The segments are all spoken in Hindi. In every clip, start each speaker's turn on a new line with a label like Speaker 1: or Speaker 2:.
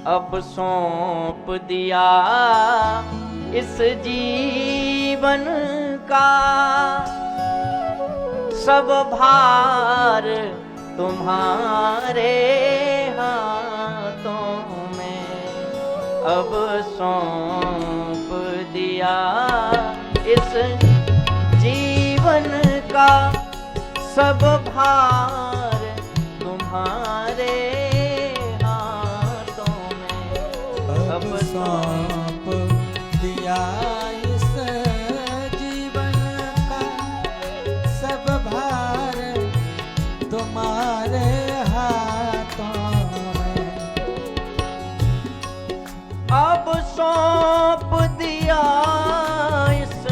Speaker 1: अब सौंप दिया इस जीवन का सब भार तुम्हारे हाथों में। अब सौंप दिया इस जीवन का सब भार तुम्हारे हाथों में।
Speaker 2: अब सौंप दिया इस जीवन का सब भार तुम्हारे हाथों में।
Speaker 1: अब सौंप दिया इस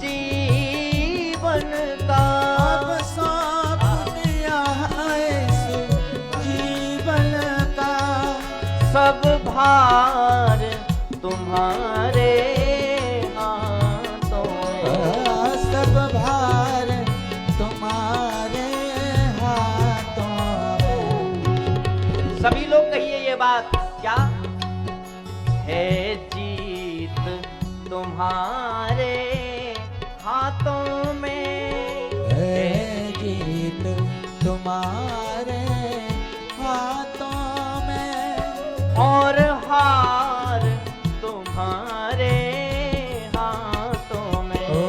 Speaker 1: जीवन का।
Speaker 2: अब सौंप दिया इस जीवन का
Speaker 1: सब भार तुम्हारे हाथों में।
Speaker 2: सब भार तुम्हारे हाथों में।
Speaker 1: सभी लोग कहिए ये बात, क्या है जीत तुम्हारे हाथों में।
Speaker 2: है जीत तुम्हारे हाथों में
Speaker 1: और हार तुम्हारे हाथों में।
Speaker 2: ओ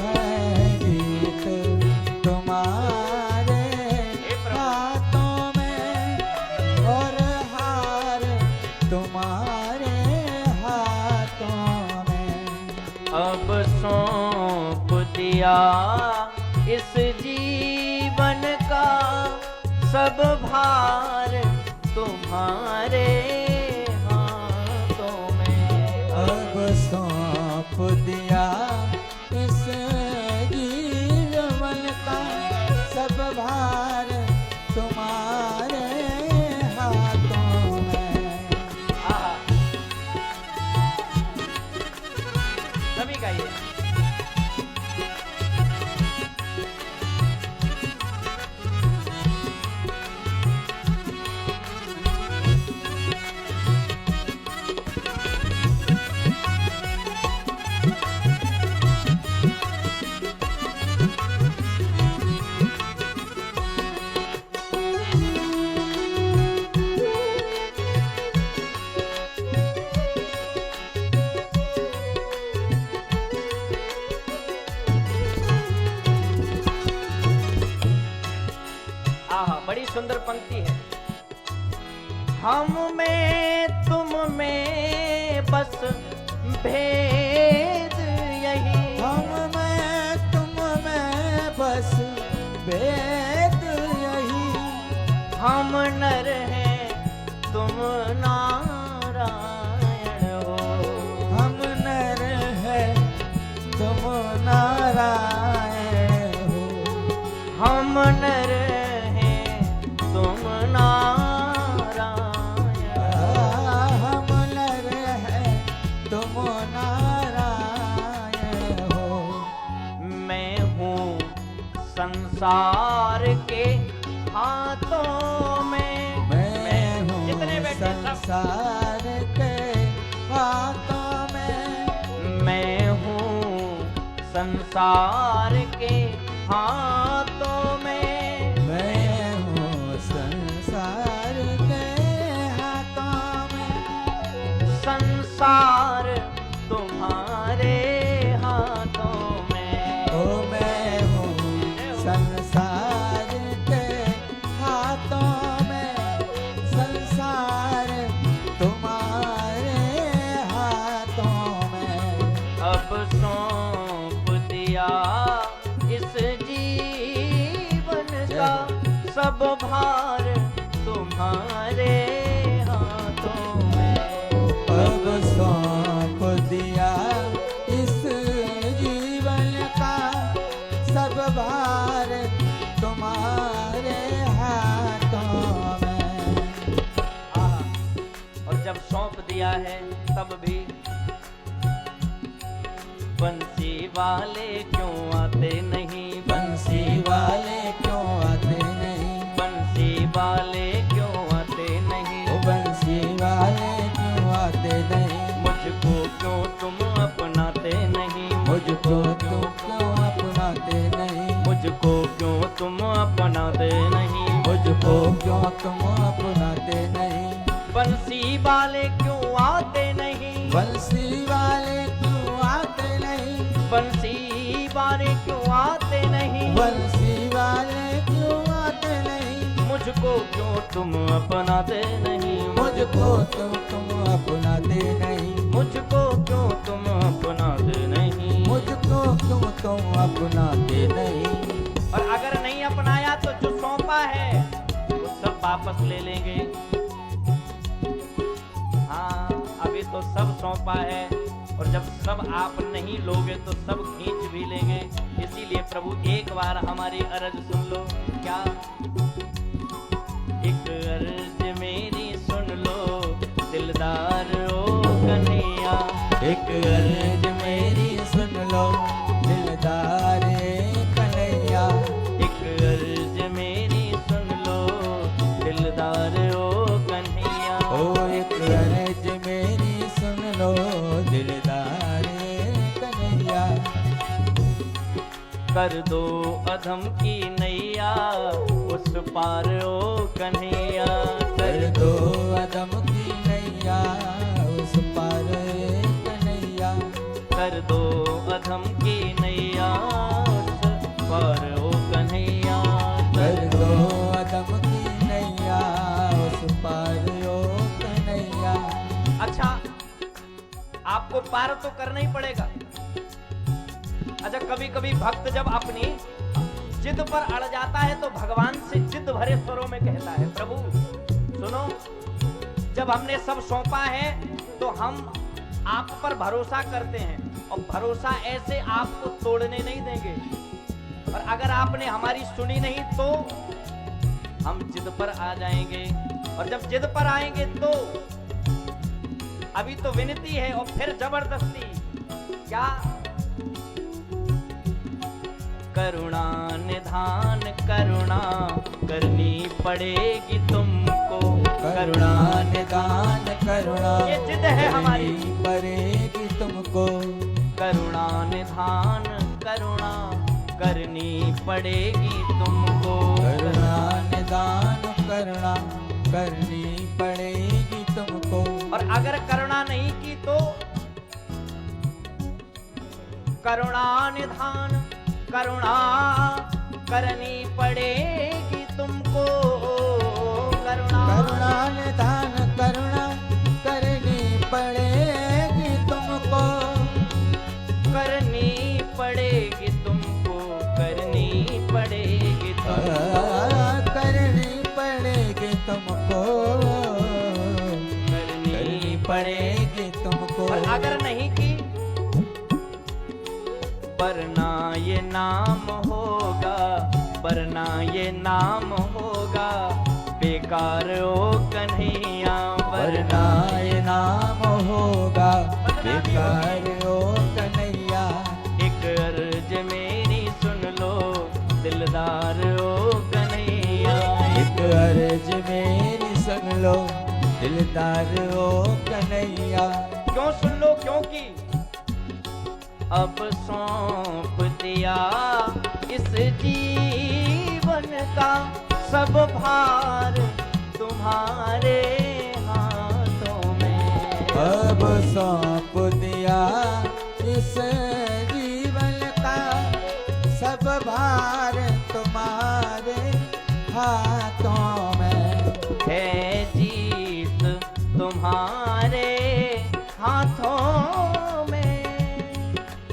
Speaker 2: है जीत तुम्हारे हाथों में और हार तुम्हारे हाथों में।
Speaker 1: अब सौंप दिया इस जीवन का सब भार तुम्हारे हाथों में।
Speaker 2: अब सौंप दिया इस जीवन का सब भार तुम्हारे हाथों में।
Speaker 1: आहा। सभी गाइए। बड़ी सुंदर पंक्ति है। हम में तुम में बस भेद यही।
Speaker 2: हम में तुम में बस भेद यही।
Speaker 1: हम नर हैं तुम नारायण हो।
Speaker 2: हम नर हैं तुम नारायण हो।
Speaker 1: हम नर तुम नारायण।
Speaker 2: हम नर हैं तुम नारायण हो।
Speaker 1: मैं हूँ संसार के हाथों में।
Speaker 2: मैं हूँ
Speaker 1: जितने बैठे सब।
Speaker 2: संसार के हाथों में।
Speaker 1: मैं हूँ संसार के हाथों में।
Speaker 2: संसार के हाथों में।
Speaker 1: संसार तुम्हारे हाथों में।
Speaker 2: ओ मैं हूँ संसार के हाथों में। संसार तुम्हारे हाथों में।
Speaker 1: अब सौंप दिया इस जीवन का सब भार तुम्हारे हाथों में।
Speaker 2: अब सौंप दिया इस जीवन का सब भार तुम्हारे हाथों में।
Speaker 1: और जब सौंप दिया है तब भी बंसी वाले क्यों आते नहीं।
Speaker 2: बंसी वाले क्यों आते नहीं।
Speaker 1: बंसी वाले क्यों आते नहीं।
Speaker 2: ओ बंसी वाले
Speaker 1: वाले क्यों आते नहीं,
Speaker 2: बंसी वाले क्यों आते नहीं,
Speaker 1: बंसी वाले क्यों आते नहीं,
Speaker 2: बंसी वाले क्यों आते नहीं,
Speaker 1: मुझको क्यों तुम अपनाते नहीं,
Speaker 2: मुझको तुम अपनाते नहीं,
Speaker 1: मुझको क्यों तुम अपनाते नहीं।
Speaker 2: मुझको क्यों तुम अपनाते नहीं।
Speaker 1: और अगर नहीं अपनाया तो जो सौंपा है वो सब वापस ले लेंगे। हाँ, अभी तो सब सौंपा है और जब सब आप नहीं लोगे तो सब खींच भी लेंगे। इसीलिए प्रभु एक बार हमारी अर्ज सुन लो। क्या? एक अर्ज मेरी सुन लो दिलदार ओ कन्हैया,
Speaker 2: एक अर्ज मेरी सुन लो दिलदार कन्हैया,
Speaker 1: एक अर्ज मेरी सुन लो दिलदार ओ कन्हैया।
Speaker 2: ओ एक अर्ज मेरी सुन लो दिलदार कन्हैया।
Speaker 1: कर दो अधम की नैया उस पार ओ कन्हैया,
Speaker 2: कर दो अदम की नैया उस पार कन्हैया,
Speaker 1: कर दो अधम की नैया उस पार ओ कन्हैया,
Speaker 2: कर दो अदम की नैया उस पार ओ कन्हैया।
Speaker 1: अच्छा, आपको पार तो करना ही पड़ेगा। अच्छा, कभी कभी भक्त जब अपनी जिद पर अड़ जाता है तो भगवान से जिद भरे स्वरों में कहता है, प्रभु सुनो, जब हमने सब सौंपा है तो हम आप पर भरोसा करते हैं और भरोसा ऐसे आपको तोड़ने नहीं देंगे। और अगर आपने हमारी सुनी नहीं तो हम जिद पर आ जाएंगे, और जब जिद पर आएंगे तो अभी तो विनती है और फिर जबरदस्ती। क्या? करुणा निधान करुणा करनी पड़ेगी तुमको,
Speaker 2: करुणा निदान करुणा
Speaker 1: ये जिद है हमारी।
Speaker 2: करनी पड़ेगी तुमको,
Speaker 1: करुणा निधान करुणा करनी पड़ेगी तुमको,
Speaker 2: करुणा निदान करुणा करनी पड़ेगी तुमको।
Speaker 1: और अगर करुणा नहीं की तो करुणा निधान करुणा करनी पड़ेगी तुमको, करुणा
Speaker 2: करुणा निदान करुणा करनी पड़ेगी तुमको,
Speaker 1: करनी पड़ेगी तुमको, करनी पड़ेगी तुमको,
Speaker 2: करनी पड़ेगी तुमको,
Speaker 1: करनी
Speaker 2: पड़ेगी तुमको।
Speaker 1: और अगर नहीं की वरना ये नाम होगा, वरना ये नाम होगा बेकार ओ कन्हैया,
Speaker 2: वरना ये नाम होगा बेकार ओ कन्हैया।
Speaker 1: एक अर्ज मेरी सुन लो दिलदार ओ कन्हैया,
Speaker 2: एक अर्ज मेरी सुन लो दिलदार ओ कन्हैया।
Speaker 1: क्यों सुन लो? क्योंकि अब सौंप दिया इस जीवन का सब भार तुम्हारे हाथों में,
Speaker 2: अब सौंप दिया इस जीवन का सब भार तुम्हारे हाथों में,
Speaker 1: है जीत तुम्हारे हाथों में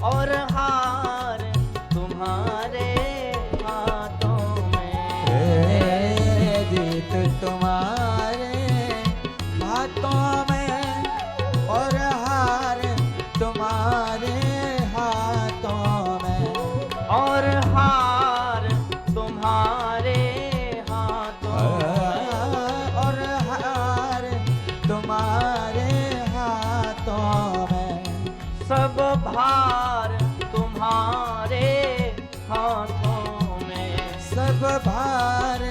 Speaker 1: और हार तुम्हारे हाथों में,
Speaker 2: जीत तुम्हारे हाथों में और हार तुम्हारे हाथों में,
Speaker 1: और हार तुम्हारे हाथों में,
Speaker 2: और हार तुम्हारे हाथों में,
Speaker 1: सब भार तुम्हारे हाथों में,
Speaker 2: सब भार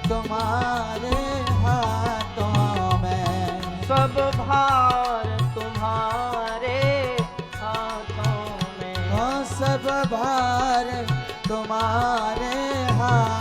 Speaker 2: तुम्हारे हाथों में,
Speaker 1: सब भार तुम्हारे हाथों में,
Speaker 2: सब भार तुम्हारे हाथ